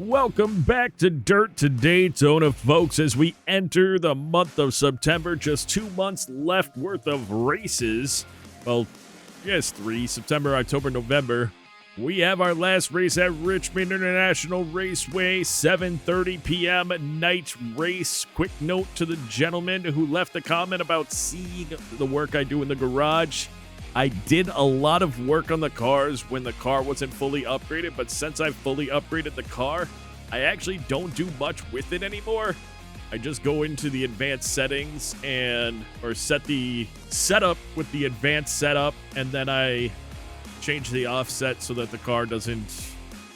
Welcome back to Dirt to Daytona, folks, as we enter the month of September. Just 2 months left worth of races. Well, yes, 3, September, October, November. We have our last race at Richmond International Raceway, 7:30 p.m. night race. Quick note to the gentleman who left a comment about seeing the work I do in the garage. I did a lot of work on the cars when the car wasn't fully upgraded, but since I've fully upgraded the car, I actually don't do much with it anymore. I just go into the advanced settings or set the setup with the advanced setup, and then I change the offset so that the car doesn't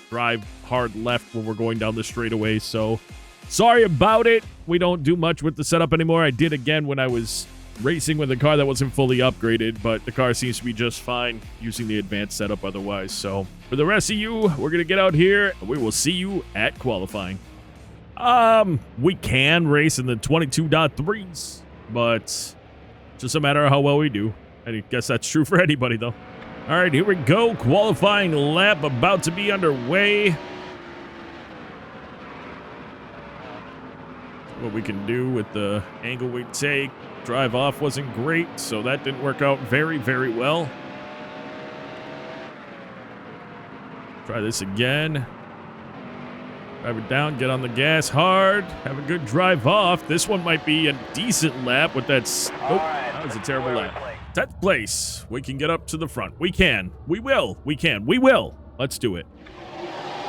drive hard left when we're going down the straightaway. So sorry about it. We don't do much with the setup anymore. I did again when I was racing with a car that wasn't fully upgraded, but the car seems to be just fine using the advanced setup otherwise. So for the rest of you, we're going to get out here and we will see you at qualifying. We can race in the 22.3s, but it's just a matter of how well we do. I guess that's true for anybody though. All right, here we go. Qualifying lap about to be underway. What we can do with the angle we take. Drive off wasn't great, so that didn't work out very, very well. Try this again. Drive it down, get on the gas hard, have a good drive off. This one might be a decent lap with that. That was a terrible lap. 10th place. We can get up to the front. We can. We will. We can. We will. Let's do it.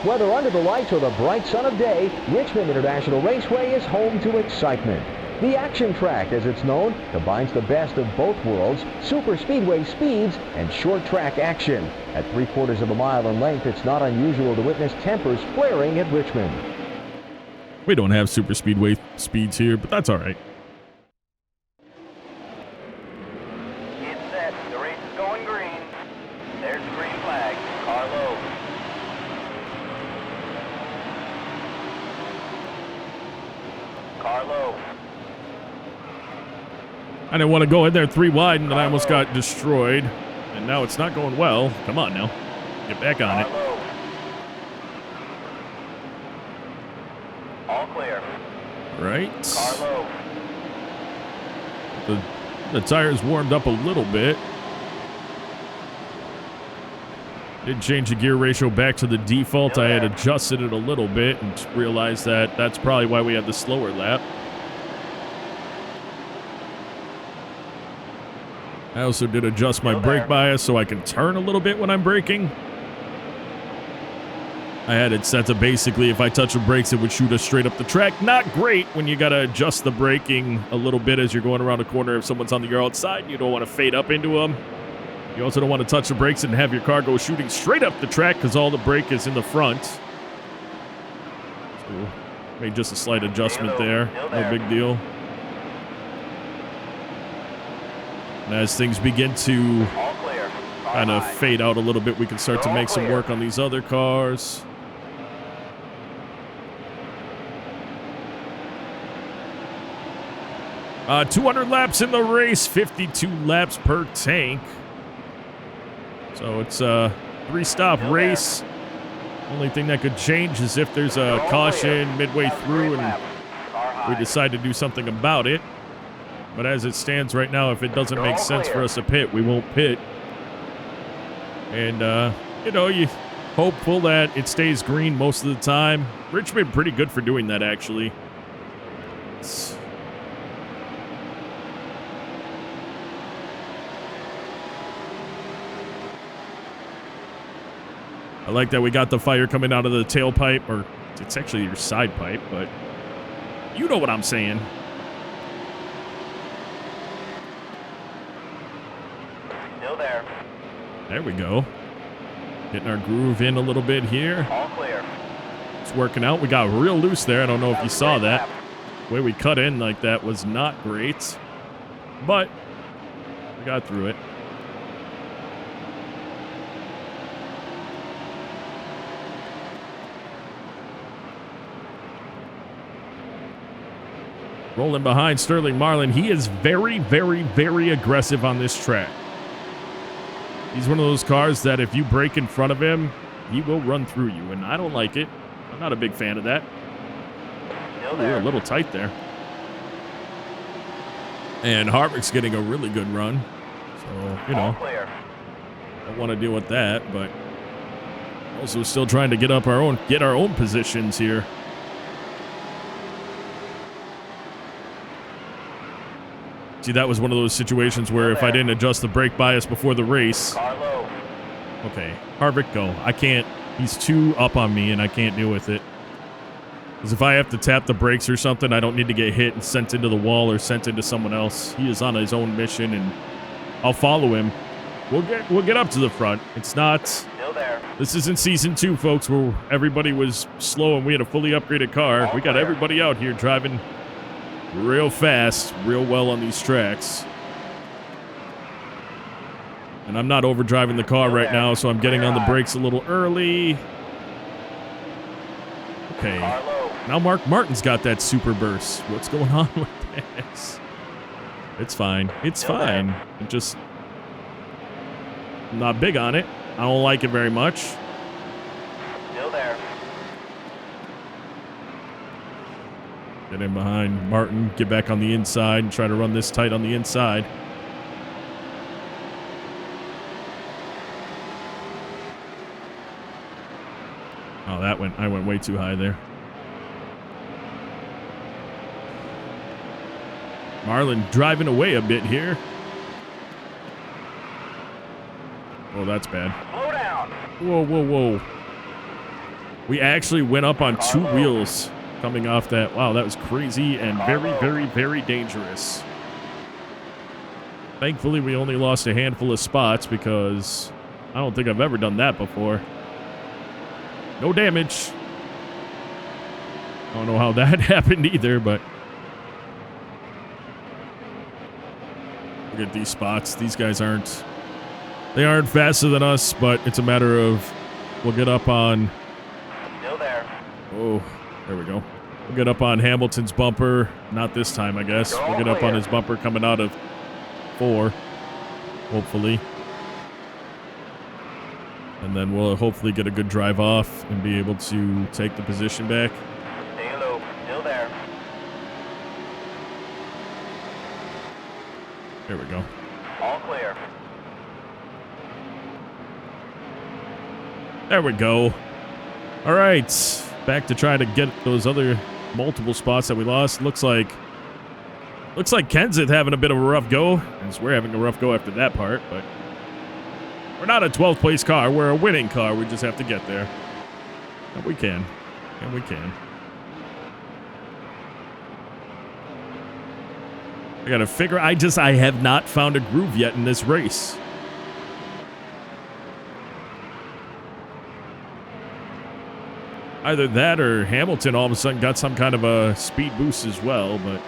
Whether under the lights or the bright sun of day, Richmond International Raceway is home to excitement. The action track, as it's known, combines the best of both worlds, super speedway speeds and short track action. At 3/4 of a mile in length, it's not unusual to witness tempers flaring at Richmond. We don't have super speedway speeds here, but that's all right. It's set. The race is going green. There's the green flag. Car low. Car low. I didn't want to go in there 3 wide, and then I almost got destroyed. And now it's not going well. Come on now. Get back on it. All clear. Right. Car low. The tires warmed up a little bit. Did change the gear ratio back to the default. I had adjusted it a little bit and realized that that's probably why we had the slower lap. I also did adjust my brake bias so I can turn a little bit when I'm braking. I had it set to basically if I touch the brakes, it would shoot us straight up the track. Not great when you got to adjust the braking a little bit as you're going around a corner. If someone's on your outside, you don't want to fade up into them. You also don't want to touch the brakes and have your car go shooting straight up the track because all the brake is in the front. So made just a slight adjustment there. No big deal. And as things begin to kind of fade out a little bit, we can start to make some work on these other cars. Uh, 200 laps in the race, 52 laps per tank. So it's a 3-stop race. Only thing that could change is if there's a caution midway through and we decide to do something about it. But as it stands right now, if it doesn't make sense for us to pit, we won't pit. And, you're hopeful that it stays green most of the time. Richmond pretty good for doing that, actually. I like that we got the fire coming out of the tailpipe, or it's actually your side pipe, but you know what I'm saying. Still there. There we go. Getting our groove in a little bit here. All clear. It's working out. We got real loose there. I don't know if you saw that. The way we cut in like that was not great, but we got through it. Rolling behind Sterling Marlin. He is very, very, very aggressive on this track. He's one of those cars that if you brake in front of him, he will run through you, and I don't like it. I'm not a big fan of that. Still We're there. a little tight there. And Harvick's getting a really good run. So, you All know, clear. don't want to deal with that, but also still trying to get our own positions here. See, that was one of those situations where if I didn't adjust the brake bias before the race, Car low. okay, Harvick, go. I can't. He's too up on me, and I can't deal with it. Because if I have to tap the brakes or something, I don't need to get hit and sent into the wall or sent into someone else. He is on his own mission, and I'll follow him. We'll get up to the front. It's not. Still there. This isn't season 2, folks, where everybody was slow and we had a fully upgraded car. We got everybody out here driving real fast, real well on these tracks. And I'm not overdriving the car right now, so I'm getting on the brakes a little early. Okay. Car low. Now Mark Martin's got that super burst. What's going on with this? It's fine. It's fine. It just... I'm not big on it. I don't like it very much. Still there. Get in behind Martin, get back on the inside, and try to run this tight on the inside. Oh, I went way too high there. Marlin driving away a bit here. Oh, that's bad. Slow down. Whoa, whoa, whoa. We actually went up on 2 wheels coming off that. Wow, that was crazy and very, very, very dangerous. Thankfully, we only lost a handful of spots because I don't think I've ever done that before. No damage. I don't know how that happened either, but look at these spots. These guys aren't faster than us, but it's a matter of we'll get up on. Still there. Oh, there we go. We'll get up on Hamilton's bumper. Not this time, I guess. We'll get up on his bumper coming out of 4, hopefully. And then we'll hopefully get a good drive off and be able to take the position back. Stay low. Still there. There we go. All clear. There we go. All right. Back to try to get those other multiple spots that we lost. Looks like Kenseth having a bit of a rough go. As we're having a rough go after that part, but we're not a 12th place car. We're a winning car. We just have to get there. And we can. And we can. I gotta figure. I have not found a groove yet in this race. Either that or Hamilton all of a sudden got some kind of a speed boost as well, but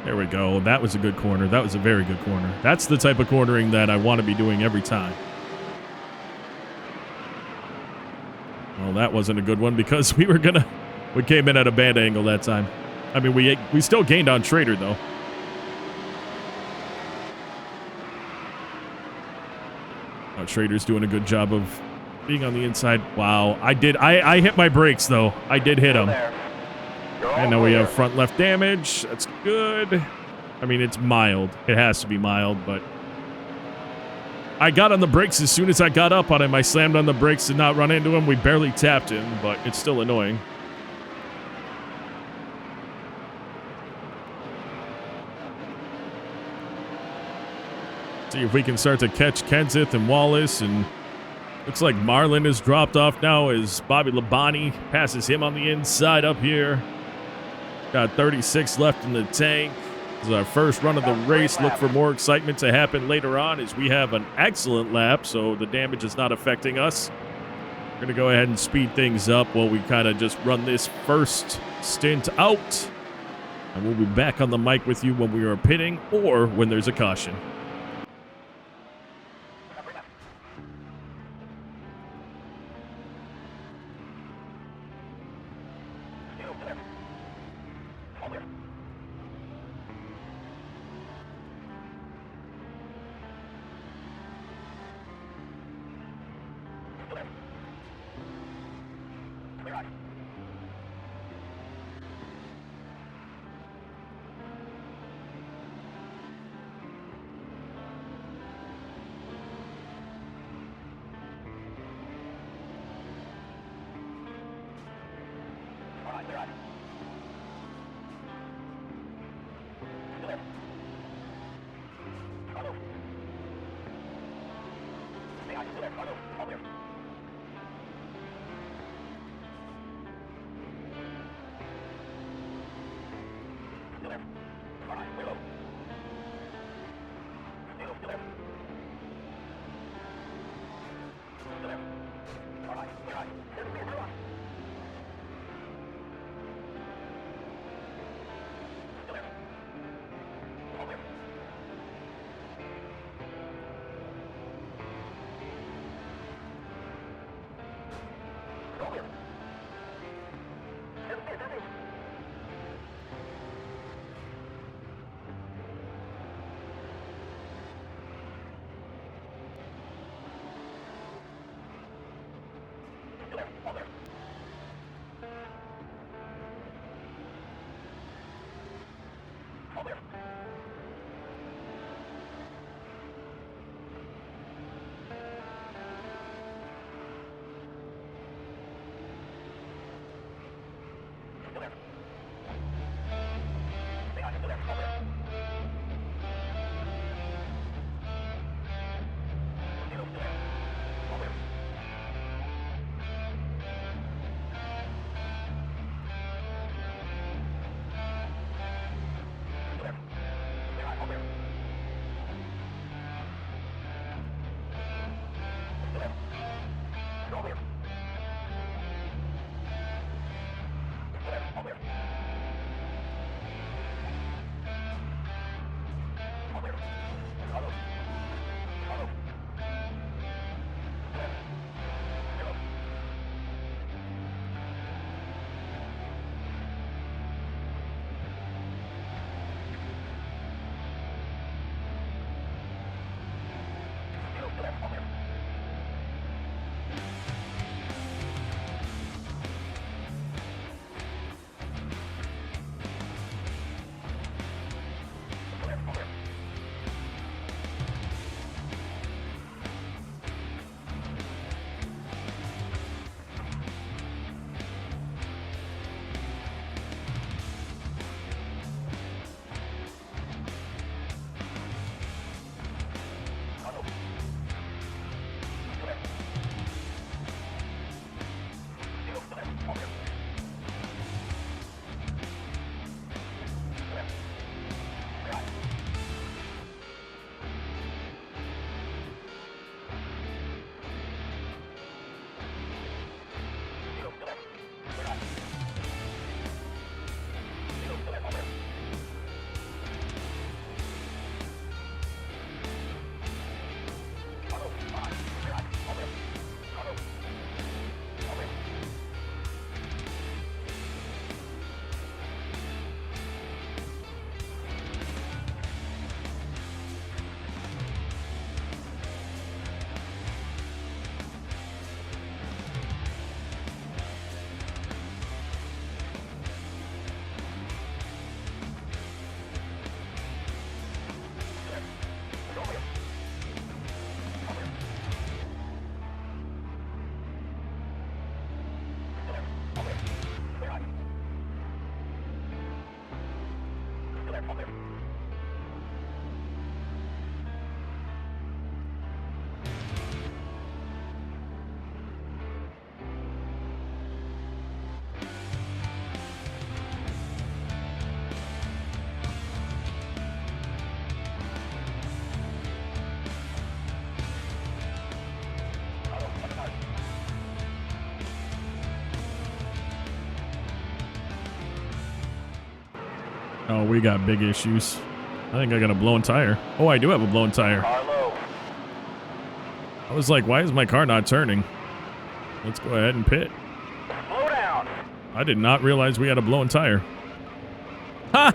there we go. That was a good corner. That was a very good corner. That's the type of cornering that I want to be doing every time. Well, that wasn't a good one because we came in at a bad angle that time. I mean, we still gained on Schrader though. Schrader's doing a good job of being on the inside. Wow, I hit my brakes though. I did hit him. And now we have front left damage. That's good. I mean, it's mild. It has to be mild, but I got on the brakes as soon as I got up on him. I slammed on the brakes to not run into him. We barely tapped him, but it's still annoying. See if we can start to catch Kenseth and Wallace, and looks like Marlin has dropped off now as Bobby Labonte passes him on the inside up here. Got 36 left in the tank. This is our first run of the race. Look for more excitement to happen later on as we have an excellent lap, so the damage is not affecting us. We're going to go ahead and speed things up while we kind of just run this first stint out. And we'll be back on the mic with you when we are pitting or when there's a caution. Oh, we got big issues. I think I got a blown tire. Oh, I do have a blown tire. Carlo. I was like, why is my car not turning? Let's go ahead and pit. Slow down. I did not realize we had a blown tire. Ha!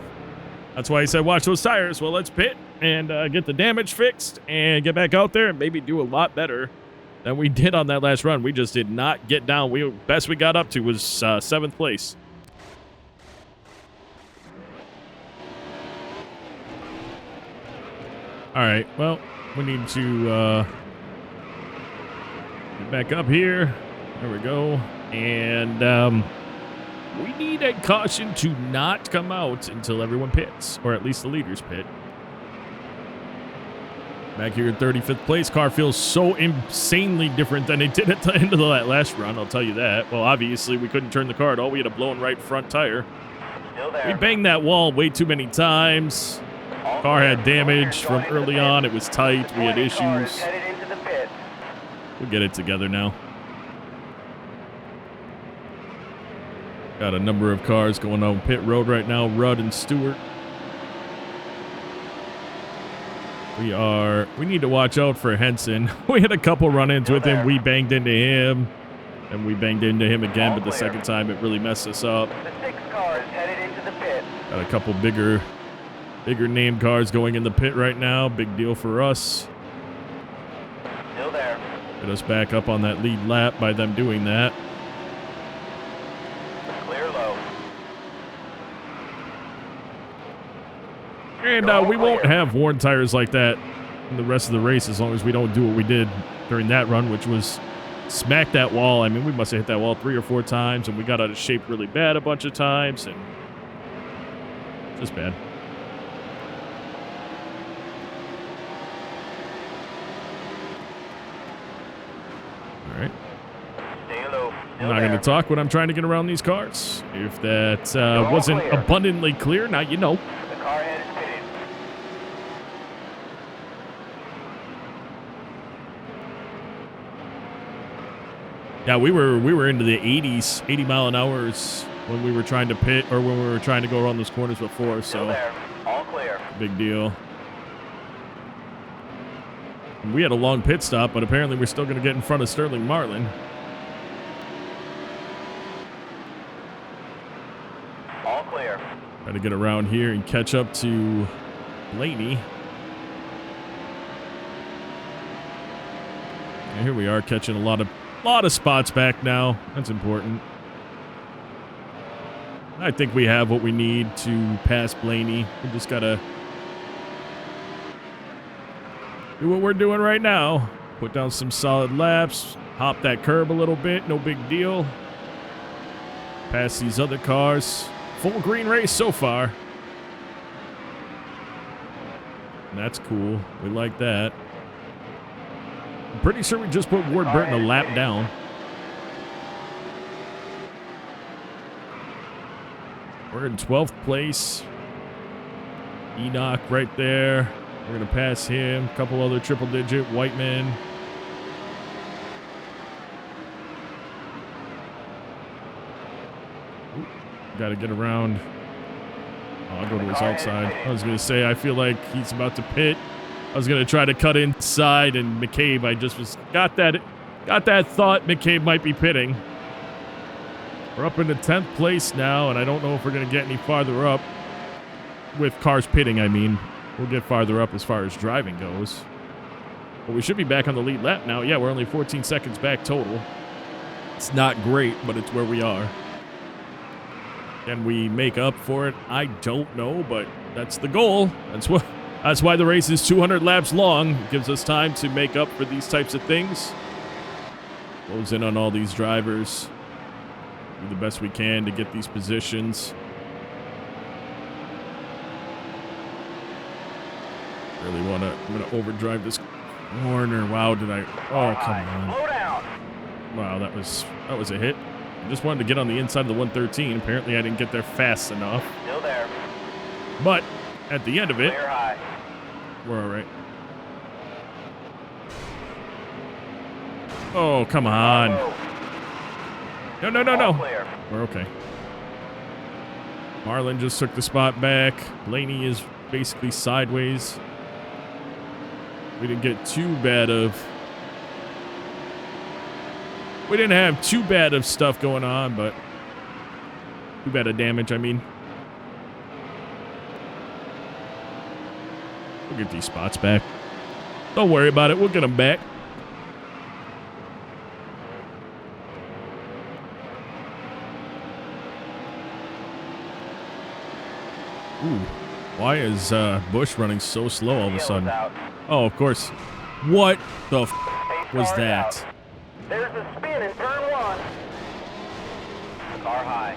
That's why he said watch those tires. Well, let's pit and get the damage fixed and get back out there and maybe do a lot better than we did on that last run. We just did not get down. Best we got up to was 7th place. All right, well, we need to get back up here. There we go. And We need a caution to not come out until everyone pits, or at least the leaders pit. Back here in 35th place, car feels so insanely different than it did at the end of the last run, I'll tell you that. Well, obviously, we couldn't turn the car at all. We had a blown right front tire. Still there. We banged that wall way too many times. All Car clear. had damage All from clear. Going early into the on. pit. It was tight. We had 20 cars issues. headed into the pit. We'll get it together now. Got a number of cars going on pit road right now. Rudd and Stewart. We need to watch out for Henson. We had a couple run-ins with him. We banged into him, and we banged into him again, but the second time it really messed us up. The 6 cars headed into the pit. Got a couple bigger name cars going in the pit right now. Big deal for us. Still there. Get us back up on that lead lap by them doing that. Clear low. And we won't have worn tires like that in the rest of the race as long as we don't do what we did during that run, which was smack that wall. I mean, we must have hit that wall 3 or 4 times, and we got out of shape really bad a bunch of times, and just bad. All right. Stay low. I'm not going to talk when I'm trying to get around these cars. If that wasn't clear. abundantly clear, now you know. The car head is pitted. Yeah, we were into the 80s, 80 mile an hours when we were trying to pit or when we were trying to go around those corners before, Still so there. All clear. big deal. And we had a long pit stop, but apparently we're still going to get in front of Sterling Marlin. All clear. Try to get around here and catch up to Blaney. And here we are catching a lot of spots back now. That's important. I think we have what we need to pass Blaney. We just gotta do what we're doing right now. Put down some solid laps. Hop that curb a little bit. No big deal. Pass these other cars. Full green race so far. And that's cool. We like that. I'm pretty sure we just put Ward Burton a lap down. We're in 12th place. Enoch right there. We're going to pass him. A couple other triple-digit Whiteman. Got to get around. Oh, I'll go to his outside. I was going to say, I feel like he's about to pit. I was going to try to cut inside, and McCabe, I just got that thought McCabe might be pitting. We're up into 10th place now, and I don't know if we're going to get any farther up with cars pitting, I mean. We'll get farther up as far as driving goes. But we should be back on the lead lap now. Yeah, we're only 14 seconds back total. It's not great, but it's where we are. Can we make up for it? I don't know, but that's the goal. That's why the race is 200 laps long. It gives us time to make up for these types of things. Close in on all these drivers. Do the best we can to get these positions. Really I'm gonna overdrive this corner. Wow, did I? Oh, come on. Slow down. Wow, that was a hit. I just wanted to get on the inside of the 113. Apparently I didn't get there fast enough. Still there. But at the end of it, Clear high. we're all right. Oh, come on. No. All clear. We're okay. Marlin just took the spot back. Blaney is basically sideways. We didn't have too bad of stuff going on, but too bad of damage, I mean. We'll get these spots back. Don't worry about it. We'll get them back. Ooh. Why is Bush running so slow all of a sudden? Oh, of course. What the was that? There's a spin in turn 1. Car high.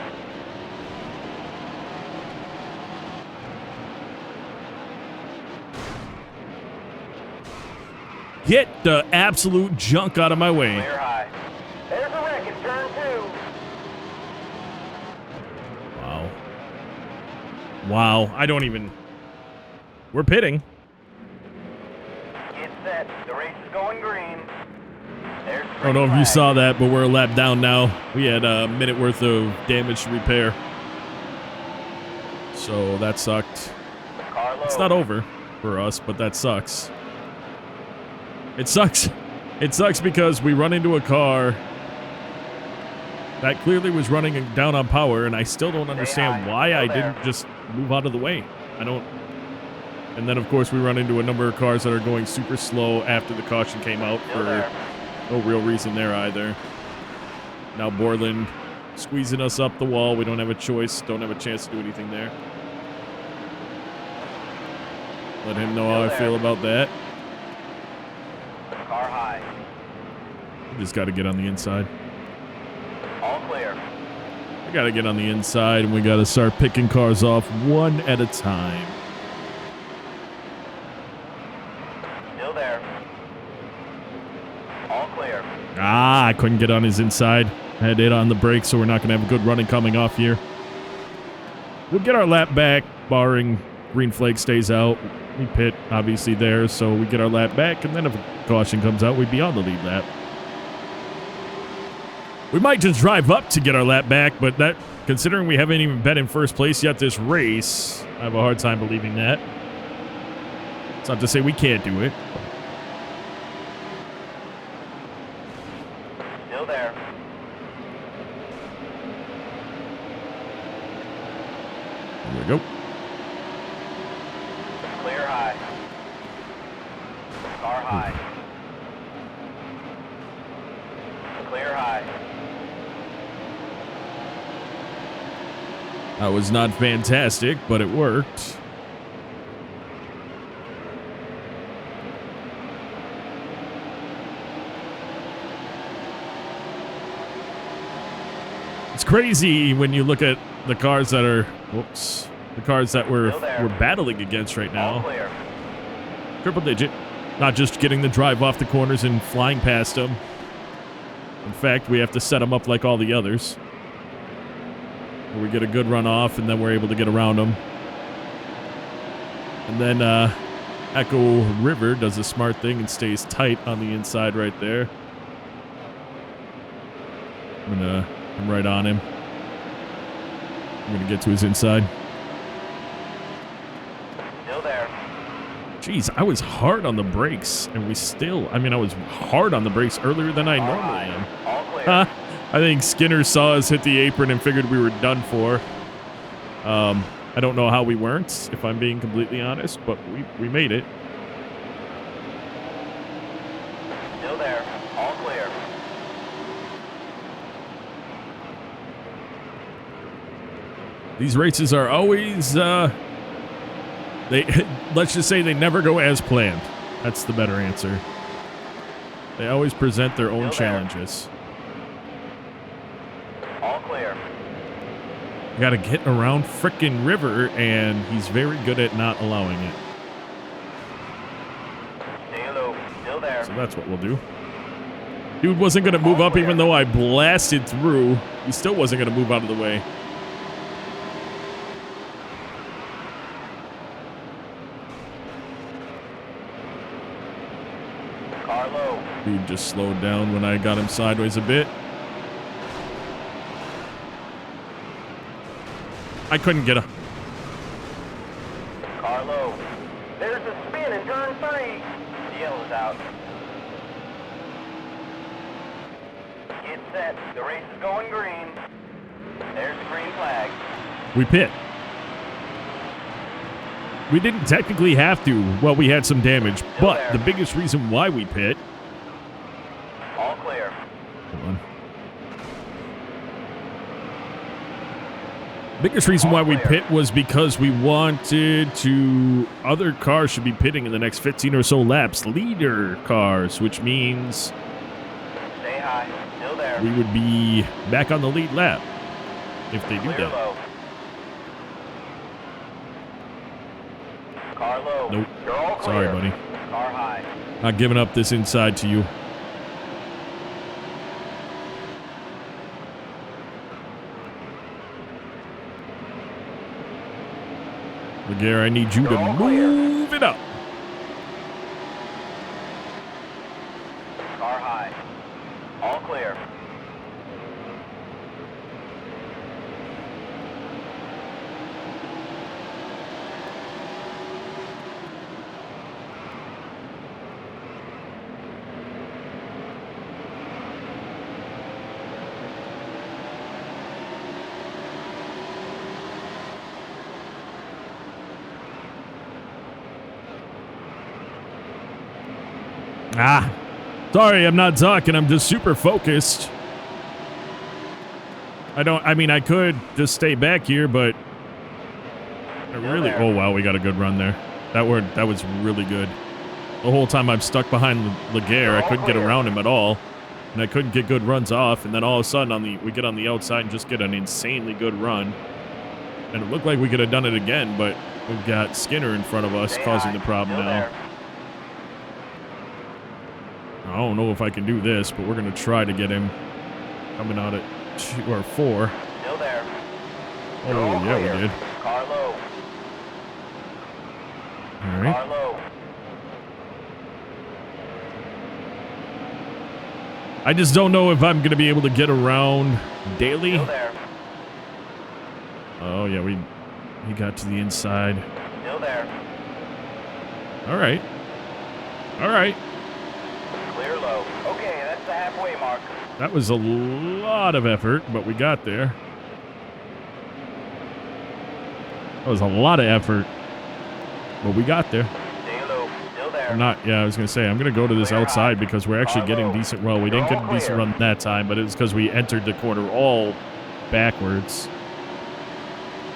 Get the absolute junk out of my way. Clear high. There's a wreck in turn 2. Wow. Wow. I don't even... We're pitting. Get set. The race is going green. There's I don't know if you saw that, but we're a lap down now. We had a minute worth of damage to repair. So that sucked. Car low. It's not over for us, but that sucks. It sucks. It sucks because we run into a car that clearly was running down on power, and I still don't understand why I didn't just move out of the way. I don't... And then, of course, we run into a number of cars that are going super slow after the caution came out for no real reason there either. Now Borland squeezing us up the wall. We don't have a choice. Don't have a chance to do anything there. Let him know how I feel about that. Car high. We just got to get on the inside. All clear. We got to get on the inside, and we got to start picking cars off one at a time. Still there. All clear. Ah, I couldn't get on his inside. I had it on the brakes, so we're not going to have a good running coming off here. We'll get our lap back, barring green flag stays out. We pit, obviously, there, so we get our lap back, and then if a caution comes out, we'd be on the lead lap. We might just drive up to get our lap back, but that, considering we haven't even been in first place yet this race, I have a hard time believing that. It's not to say we can't do it. Still there. There we go. Clear high. Car high. Clear high. That was not fantastic, but it worked. It's crazy when you look at the cars that are, whoops, the cars that we're battling against right All now. clear. Triple digit, not just getting the drive off the corners and flying past them. In fact, we have to set them up like all the others. We get a good run off, and then we're able to get around them. And then Echo River does a smart thing and stays tight on the inside right there. I'm right on him. I'm gonna get to his inside. Still there. Jeez, I was hard on the brakes, and we still... I mean, I was hard on the brakes earlier than I normally am. All clear. Huh? I think Skinner saw us hit the apron and figured we were done for. I don't know how we weren't, if I'm being completely honest, but we made it. Still there. All clear. These races are always, let's just say they never go as planned. That's the better answer. They always present their own challenges. All clear. You gotta get around frickin' River, and he's very good at not allowing it. Stay low. Still there. So that's what we'll do. Dude wasn't gonna move up even though I blasted through. He still wasn't gonna move out of the way. Car low. Dude just slowed down when I got him sideways a bit. I couldn't get a... Car low. There's a spin in turn 3. The yellow's out. Get set. The race is going green. There's the green flag. We pit. We didn't technically have to. Well, we had some damage, but the biggest reason why we pit... All clear. Hold on. Biggest reason why we pit was because we wanted to... Other cars should be pitting in the next 15 or so laps. Leader cars, which means... Stay high. Still there. we would be back on the lead lap if they do Clear that. low. Car low. Nope. You're all clear. Sorry, buddy. Car high. Not giving up this inside to you. Laguerre, I need you to move it up. Car high. All clear. Sorry, I'm not talking. I'm just super focused. I mean, I could just stay back here, but I really, oh wow, we got a good run there. That was really good. The whole time I'm stuck behind Laguerre, I couldn't get around him at all, and I couldn't get good runs off. And then all of a sudden, we get on the outside and just get an insanely good run. And it looked like we could have done it again, but we've got Skinner in front of us causing the problem now. I don't know if I can do this, but we're going to try to get him coming out at 2 or 4. Still there. Oh, yeah, we did. Car low. All right. Car low. I just don't know if I'm going to be able to get around Daly. Still there. Oh, yeah, he got to the inside. Still there. All right. All right. Clear low. Okay, that's the halfway mark. That was a lot of effort, but we got there. That was a lot of effort, but we got there. Stay low. Still there. I was going to say, I'm going to go to this outside because we're actually getting decent. Well, we didn't get a decent run that time, but it was because we entered the corner all backwards.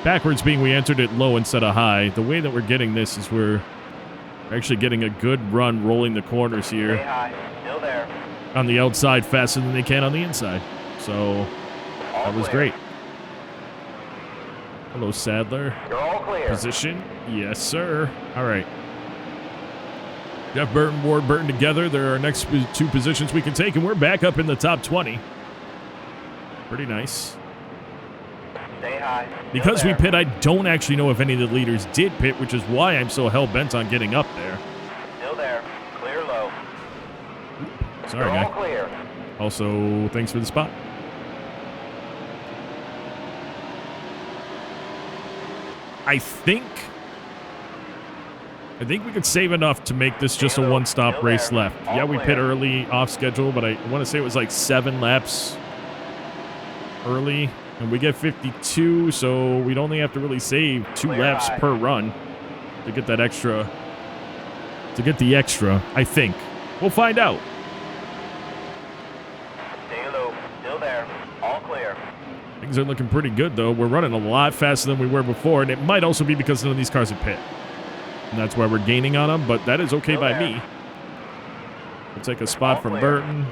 Backwards being we entered it low instead of high. The way that we're getting this is we're actually getting a good run rolling the corners here. Stay high. Still there. On the outside faster than they can on the inside. So that was great. Hello, Sadler. You're all clear. Position. Yes, sir. All right. Jeff Burton, Ward Burton together. There are our next 2 positions we can take, and we're back up in the top 20. Pretty nice. Stay high. Because we pit, I don't actually know if any of the leaders did pit, which is why I'm so hell-bent on getting up there. Still there. Clear low. Sorry, You're guy. all clear. Also, thanks for the spot. I think we could save enough to make this just a one-stop race left. Yeah, we pit early off schedule, but I want to say it was like 7 laps early, and we get 52, so we'd only have to really save 2 laps per run to get that extra, I think. We'll find out. Stay low. Still there. All clear. Things are looking pretty good, though. We're running a lot faster than we were before, and it might also be because none of these cars are pit. And that's why we're gaining on them, but that is okay by me. We'll take a spot from Burton.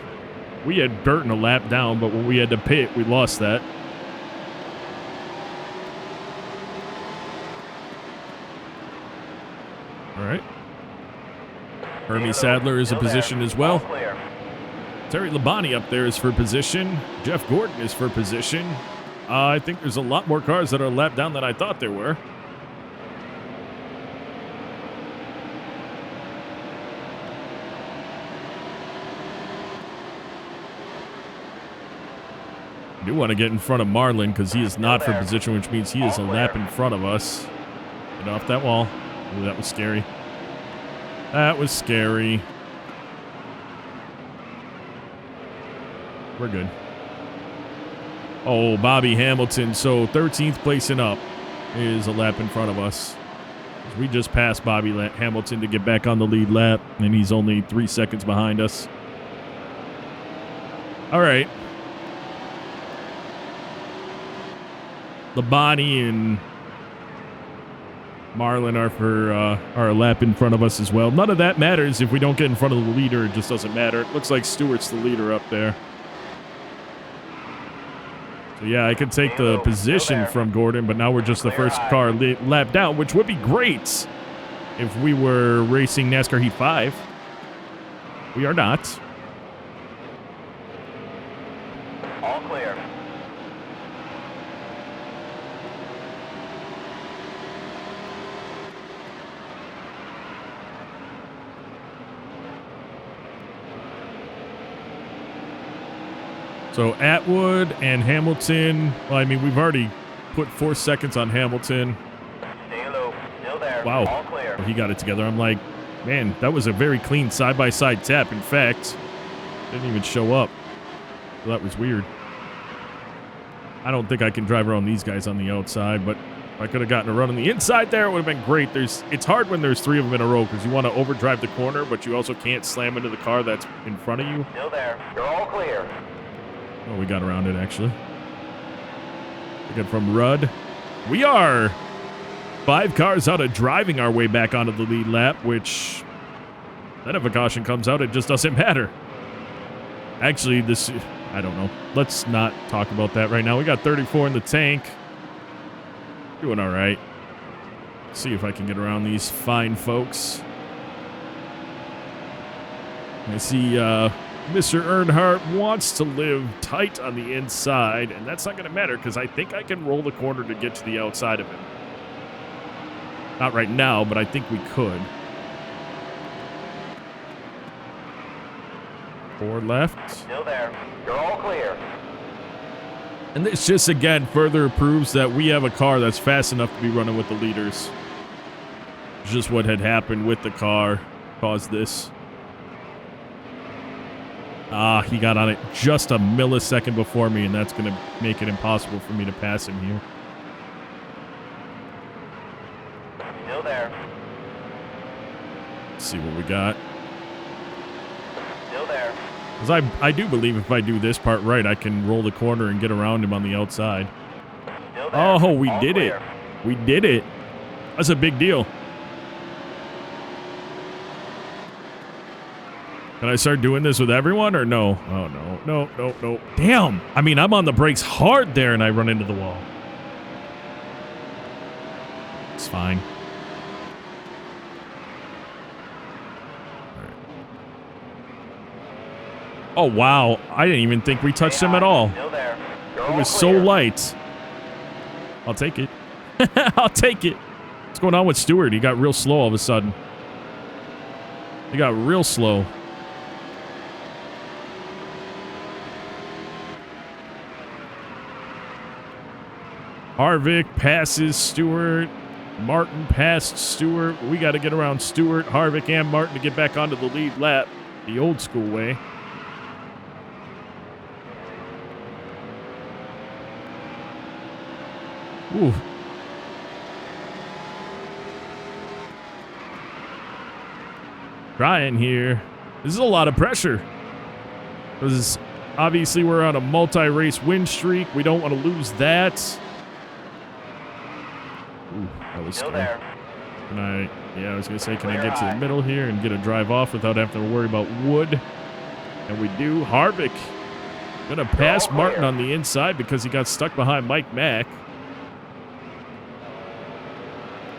We had Burton a lap down, but when we had to pit, we lost that. All right. Hermie Sadler is a position as well. Terry Labonte up there is for position. Jeff Gordon is for position. I think there's a lot more cars that are a lap down than I thought there were. I do want to get in front of Marlin because he is not for position, which means he is a lap in front of us. Get off that wall. Ooh, that was scary. That was scary. We're good. Oh, Bobby Hamilton. So 13th place and up is a lap in front of us. We just passed Bobby Hamilton to get back on the lead lap, and he's only 3 seconds behind us. All right. Labonte and Marlin are a lap in front of us as well. None of that matters if we don't get in front of the leader. It just doesn't matter. It looks like Stewart's the leader up there. So yeah, I could take the position from Gordon, but now we're just the first car lap down, which would be great. if we were racing NASCAR Heat 5. We are not. All clear. So Atwood and Hamilton, well, I mean, we've already put 4 seconds on Hamilton. Stay low. Still there. Wow. All clear. He got it together. I'm like, man, that was a very clean side-by-side tap. In fact, didn't even show up. So that was weird. I don't think I can drive around these guys on the outside, but if I could have gotten a run on the inside there, it would have been great. It's hard when there's 3 of them in a row because you want to overdrive the corner, but you also can't slam into the car that's in front of you. Still there. You're all clear. Oh, we got around it, actually. We get from Rudd. We are 5 cars out of driving our way back onto the lead lap, which, then if a caution comes out, it just doesn't matter. Actually, I don't know. Let's not talk about that right now. We got 34 in the tank. Doing all right. See if I can get around these fine folks. I see Mr. Earnhardt wants to live tight on the inside, and that's not going to matter because I think I can roll the corner to get to the outside of him. Not right now, but I think we could. 4 left. Still there. You're all clear. And this just, again, further proves that we have a car that's fast enough to be running with the leaders. Just what had happened with the car caused this. He got on it just a millisecond before me, and that's going to make it impossible for me to pass him here. Still there. Let's see what we got. Still there. Because I do believe if I do this part right, I can roll the corner and get around him on the outside. Still there. Oh, we All did clear. it. We did it. That's a big deal. Can I start doing this with everyone or no? Oh, no. Damn. I mean, I'm on the brakes hard there and I run into the wall. It's fine. Oh, wow. I didn't even think we touched him at all. Still there. You're It all was so clear. light. I'll take it. I'll take it. What's going on with Stewart? He got real slow all of a sudden. He got real slow. Harvick passes Stewart. Martin passed Stewart. We got to get around Stewart, Harvick, and Martin to get back onto the lead lap the old school way. Ooh. Trying here. This is a lot of pressure. Because obviously we're on a multi-race win streak. We don't want to lose that. Ooh, that was Still scary. there. Can I, yeah, I was going to say, can I get to the middle here and get a drive off without having to worry about wood? And we do. Harvick going to pass Martin on the inside because he got stuck behind Mike Mack.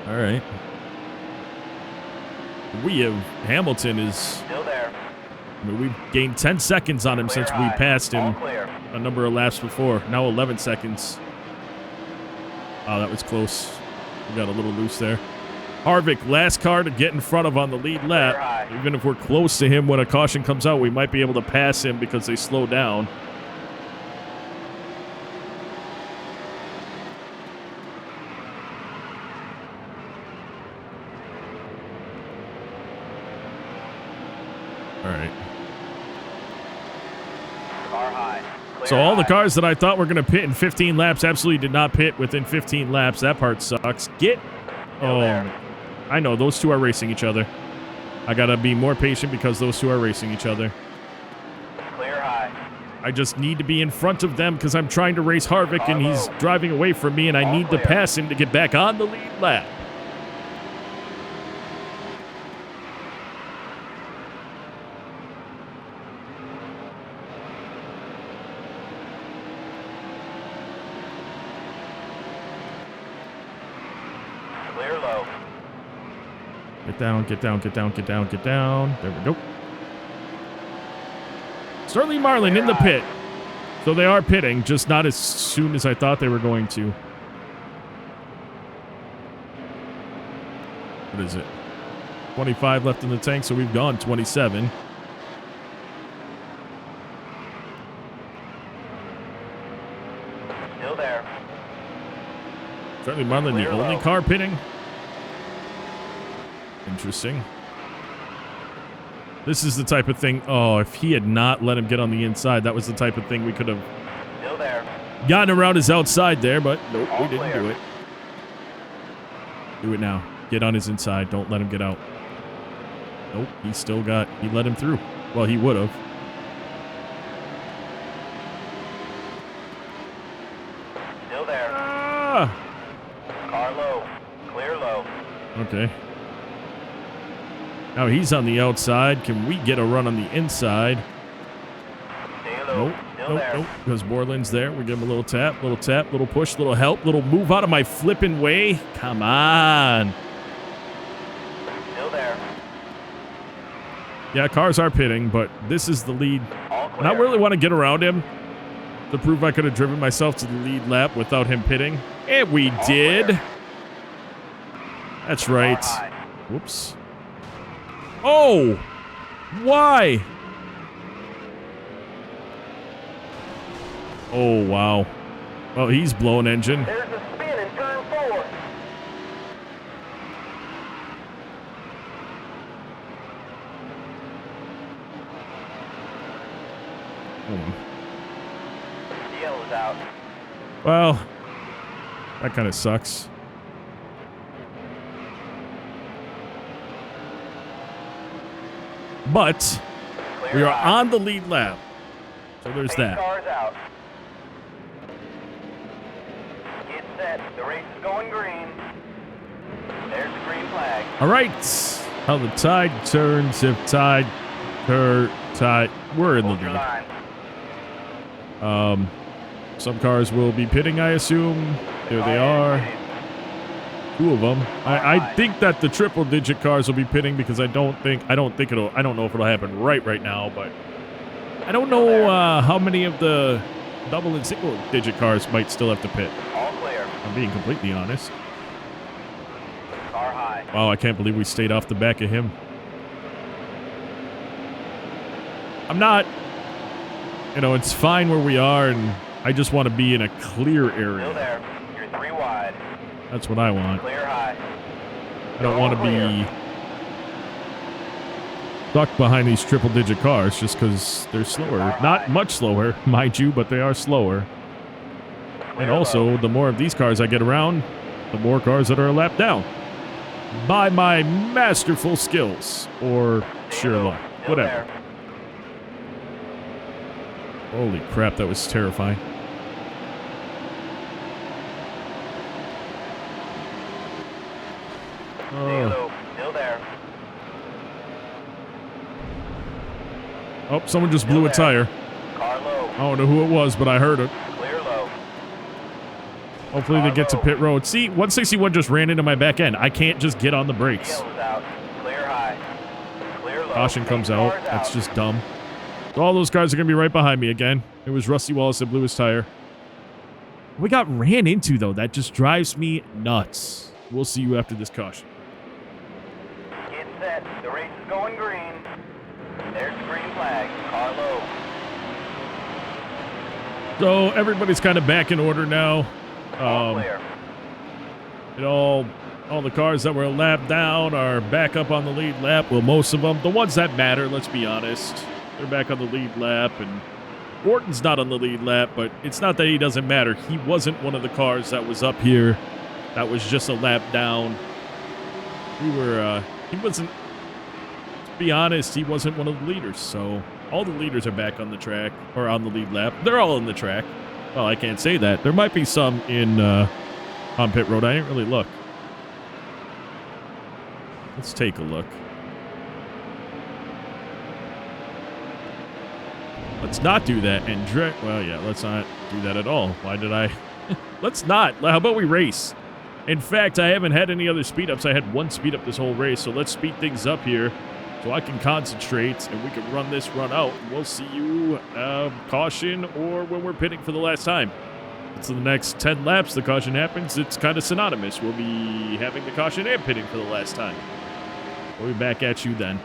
All right. Hamilton is, Still there. I mean, we've gained 10 seconds on him since we passed All him clear. a number of laps before. Now 11 seconds. Oh, that was close. We got a little loose there. Harvick, last car to get in front of on the lead lap. Even if we're close to him when a caution comes out, we might be able to pass him because they slow down. All right. Car high. Clear So all the high. cars that I thought were going to pit in 15 laps absolutely did not pit within 15 laps. That part sucks. Oh, there. I know. Those two are racing each other. I got to be more patient because those two are racing each other. Clear high. I just need to be in front of them because I'm trying to race Harvick and he's driving away from me and I need to pass him to get back on the lead lap. Clear low. Get down, get down, get down, get down, get down. There we go. Sterling Marlin in the pit. So they are pitting, just not as soon as I thought they were going to. What is it? 25 left in the tank, so we've gone 27. Still there. Sterling Marlin, the only car pitting. Interesting. This is the type of thing. Oh, if he had not let him get on the inside, that was the type of thing we could have Still there. gotten around his outside there, but nope, All we didn't clear. do it. Do it now. Get on his inside. Don't let him get out. Nope, he let him through. Well, he would have. Still there. Ah! Car low. Clear low. Okay. Now he's on the outside. Can we get a run on the inside? Stay low. Nope, Still nope, there. nope. Because Borland's there. We give him a little tap, little push, little help, little move out of my flipping way. Come on. Still there. Yeah, cars are pitting, but this is the lead. All clear. And I really want to get around him to prove I could have driven myself to the lead lap without him pitting. And we All did. clear. That's right. Car high. Whoops. Oh! Why? Oh, wow. Well, he's blowing engine. There's a spin in turn 4. DL is out. Well, that kind of sucks. But Clear we are high. on the lead lap. So there's 8 that. cars out. Get set. The race is going green. There's the green flag. All right. How the tide turns if tide. We're in the Hold your lead. line. Some cars will be pitting, I assume. There they are. 2 of them. I think that the triple-digit cars will be pitting because I don't know if it'll happen right now, but I don't know how many of the double and single-digit cars might still have to pit. All clear. I'm being completely honest. Car high. Wow, I can't believe we stayed off the back of him. I'm not, it's fine where we are, and I just want to be in a clear Still area. there. You're 3 wide. That's what I want. Clear high. I don't want to be stuck behind these triple-digit cars just because they're slower. Not much slower, mind you, but they are slower. And also, the more of these cars I get around, the more cars that are a lap down. By my masterful skills. Or sheer luck. Still Whatever. there. Holy crap, that was terrifying. Oh, Still there. someone just blew a tire. Car low. I don't know who it was, but I heard it. Clear low. Hopefully they get to pit road. See, 161 just ran into my back end. I can't just get on the brakes. DL is out. Clear high. Clear low. Caution comes 8 out. cars That's just dumb. So all those cars are going to be right behind me again. It was Rusty Wallace that blew his tire. We got ran into, though. That just drives me nuts. We'll see you after this caution. Get set. The race is going green. There's the green flag. Car low. So everybody's kind of back in order now. All clear. All the cars that were a lap down are back up on the lead lap. Well, most of them. The ones that matter, let's be honest. They're back on the lead lap, and Orton's not on the lead lap, but it's not that he doesn't matter. He wasn't one of the cars that was up here. That was just a lap down. He wasn't, to be honest, he wasn't one of the leaders. So all the leaders are back on the track, or on the lead lap. They're all on the track. Well, I can't say that. There might be some on pit road. I didn't really look. Let's take a look. Let's not do that and well, yeah, let's not do that at all. Why did I? Let's not. How about we race? In fact, I haven't had any other speed ups. I had one speed up this whole race, so let's speed things up here so I can concentrate and we can run this run out. We'll see you caution or when we're pitting for the last time. It's the next 10 laps the caution happens. It's kind of synonymous. We'll be having the caution and pitting for the last time. We'll be back at you then.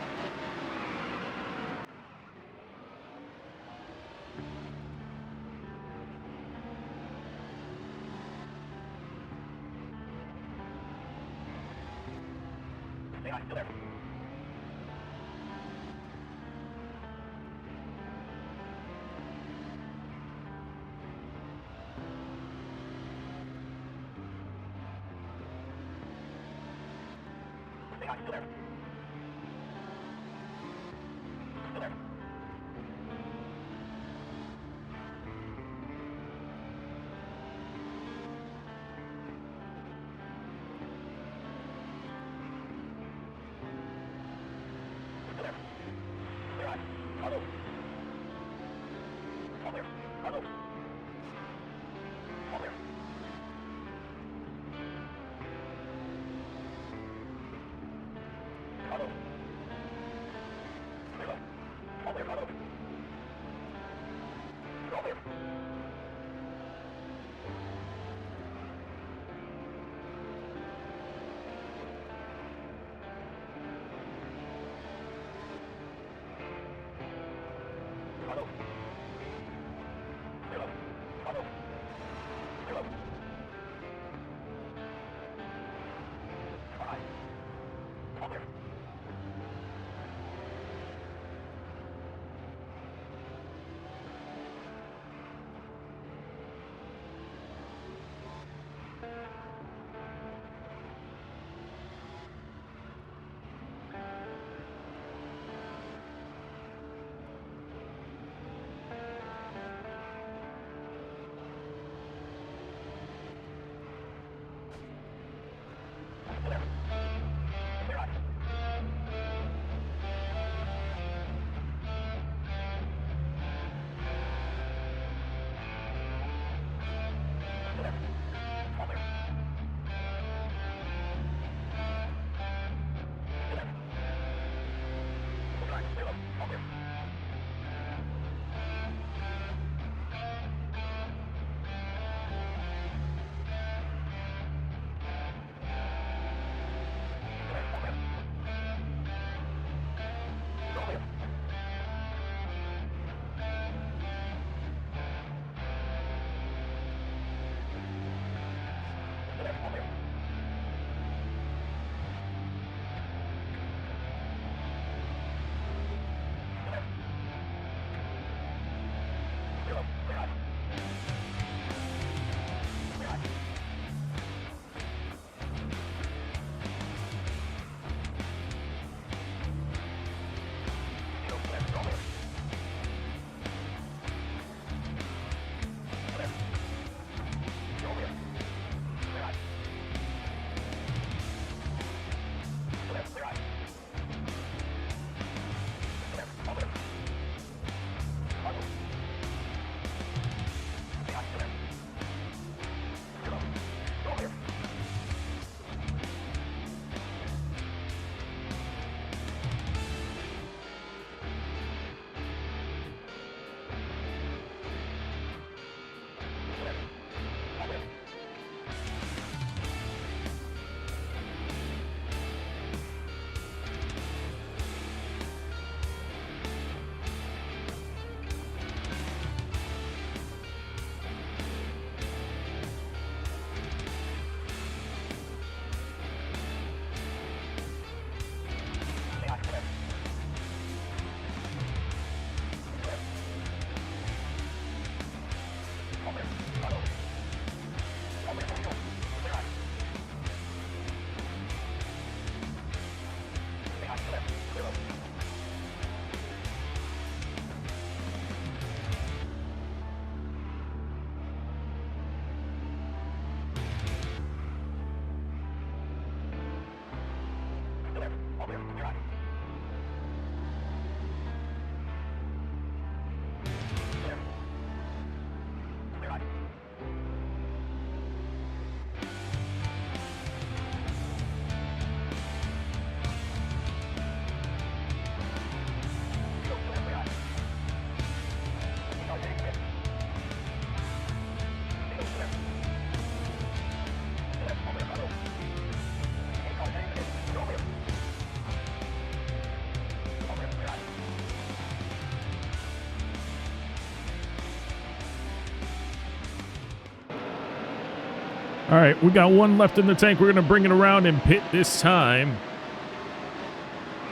All right, we got one left in the tank. We're going to bring it around and pit this time.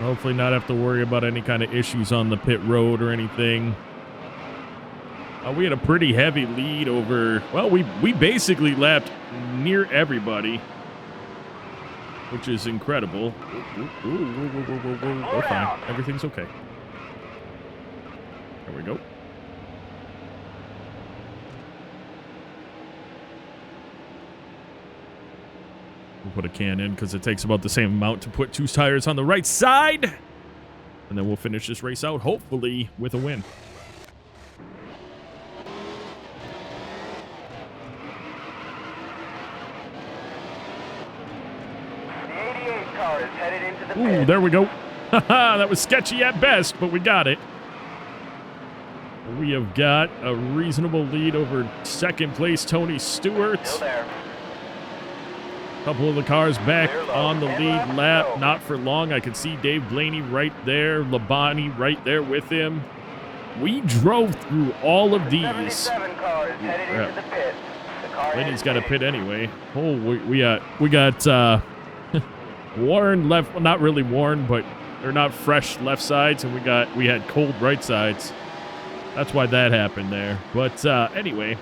Hopefully not have to worry about any kind of issues on the pit road or anything. We had a pretty heavy lead over... Well, we basically lapped near everybody, which is incredible. We're fine. Everything's okay. There we go. We'll put a can in because it takes about the same amount to put 2 tires on the right side. And then we'll finish this race out, hopefully, with a win. Ooh, there we go. That was sketchy at best, but we got it. We have got a reasonable lead over second place Tony Stewart. Still there. Couple of the cars back on the lead lap. Not for long. I can see Dave Blaney right there. Labonte right there with him. We drove through all of these. 77 cars headed into the pit. Blaney's got a pit anyway. Oh, we got worn left, well, not really worn, but they're not fresh left sides, and we had cold right sides. That's why that happened there. But anyway,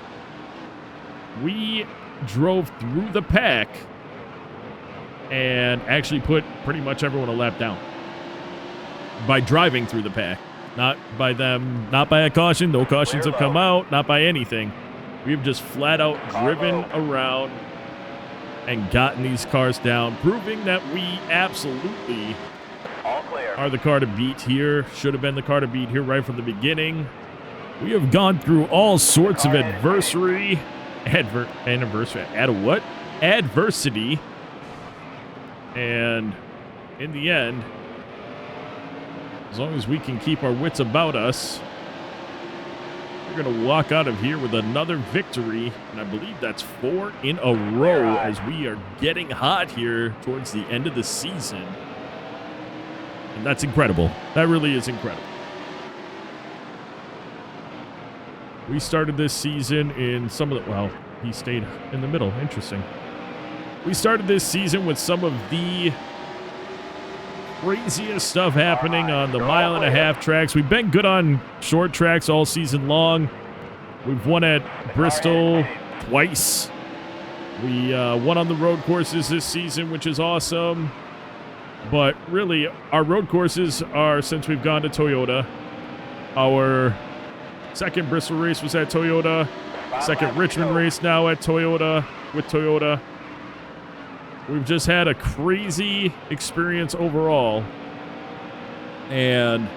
we drove through the pack and actually put pretty much everyone a lap down by driving through the pack. Not by a caution. No cautions have come out. Not by anything. We've just flat out driven around and gotten these cars down, proving that we absolutely are the car to beat here. Should have been the car to beat here right from the beginning. We have gone through all sorts of adversity. And in the end, as long as we can keep our wits about us, we're going to walk out of here with another victory. And I believe that's 4 in a row as we are getting hot here towards the end of the season. And that's incredible. That really is incredible. We started this season in some of the... Well, he stayed in the middle. Interesting. We started this season with some of the craziest stuff happening on the 1.5 mile tracks. We've been good on short tracks all season long. We've won at Bristol twice. We won on the road courses this season, which is awesome. But really, our road courses are, since we've gone to Toyota, our second Bristol race was at Toyota. Second Richmond race now at Toyota, with Toyota. We've just had a crazy experience overall. And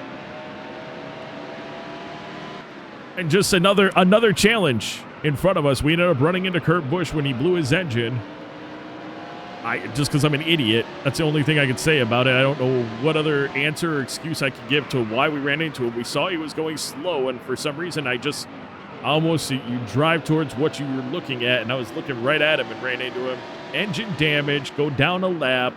just another challenge in front of us. We ended up running into Kurt Busch when he blew his engine. Just because I'm an idiot. That's the only thing I could say about it. I don't know what other answer or excuse I could give to why we ran into him. We saw he was going slow, and for some reason you drive towards what you were looking at, and I was looking right at him and ran into him. Engine damage, go down a lap.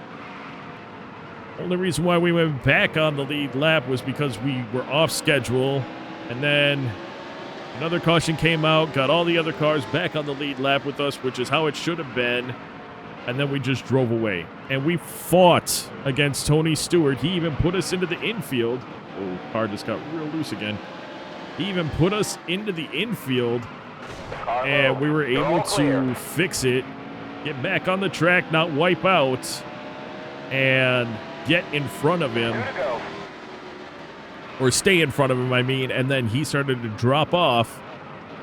Only reason why we went back on the lead lap was because we were off schedule, and then another caution came out, got all the other cars back on the lead lap with us, which is how it should have been. And then we just drove away. And we fought against Tony Stewart. He even put us into the infield. Oh, car just got real loose again. He even put us into the infield. And we were able to fix it, get back on the track, not wipe out, and get in front of him. Or stay in front of him, I mean. And then he started to drop off.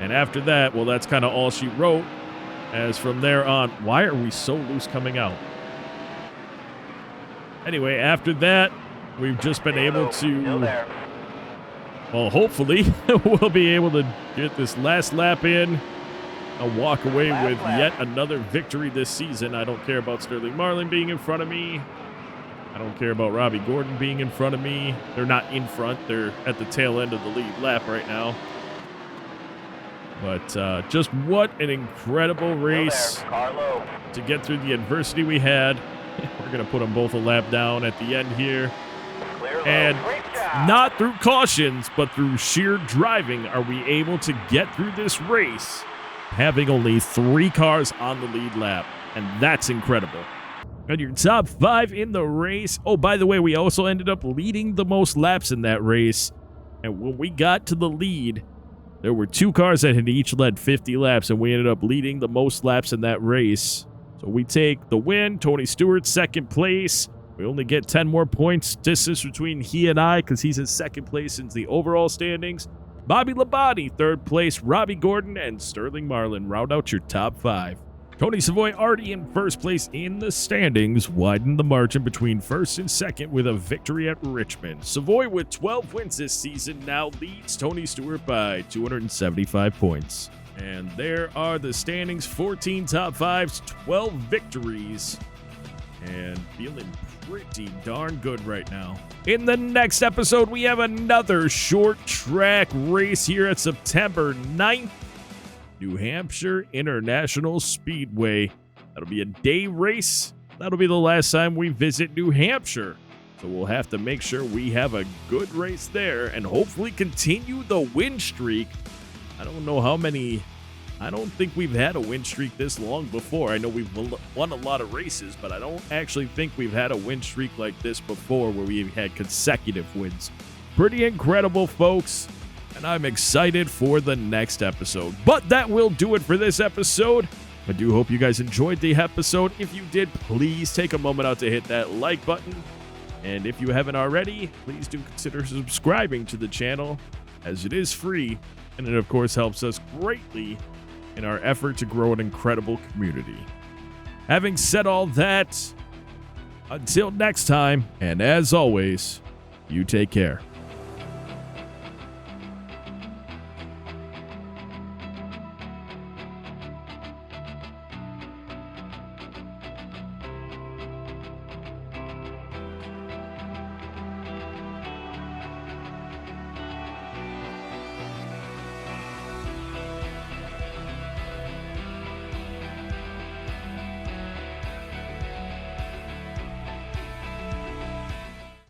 And after that, well, that's kind of all she wrote. As from there on, why are we so loose coming out? Anyway, after that, we've just been able to, well, hopefully, we'll be able to get this last lap in and walk away with yet another victory this season. I don't care about Sterling Marlin being in front of me. I don't care about Robbie Gordon being in front of me. They're not in front. They're at the tail end of the lead lap right now. But just what an incredible race to get through the adversity we had. We're going to put them both a lap down at the end here. And not through cautions, but through sheer driving are we able to get through this race having only 3 cars on the lead lap, and that's incredible. And your top 5 in the race. Oh, by the way, we also ended up leading the most laps in that race. And when we got to the lead, there were 2 cars that had each led 50 laps, and we ended up leading the most laps in that race. So we take the win. Tony Stewart, second place. We only get 10 more points distance between he and I because he's in second place in the overall standings. Bobby Labonte, third place. Robbie Gordon and Sterling Marlin round out your top 5. Tony Savoy already in first place in the standings, widened the margin between first and second with a victory at Richmond. Savoy with 12 wins this season now leads Tony Stewart by 275 points. And there are the standings, 14 top 5s, 12 victories, and feeling pretty darn good right now. In the next episode, we have another short track race here at September 9th. New Hampshire International Speedway. That'll be a day race. That'll be the last time we visit New Hampshire. So we'll have to make sure we have a good race there and hopefully continue the win streak. I don't know how many. I don't think we've had a win streak this long before. I know we've won a lot of races, but I don't actually think we've had a win streak like this before where we've had consecutive wins. Pretty incredible, folks. And I'm excited for the next episode. But that will do it for this episode. I do hope you guys enjoyed the episode. If you did, please take a moment out to hit that like button. And if you haven't already, please do consider subscribing to the channel, as it is free. And it, of course, helps us greatly in our effort to grow an incredible community. Having said all that, until next time, and as always, you take care.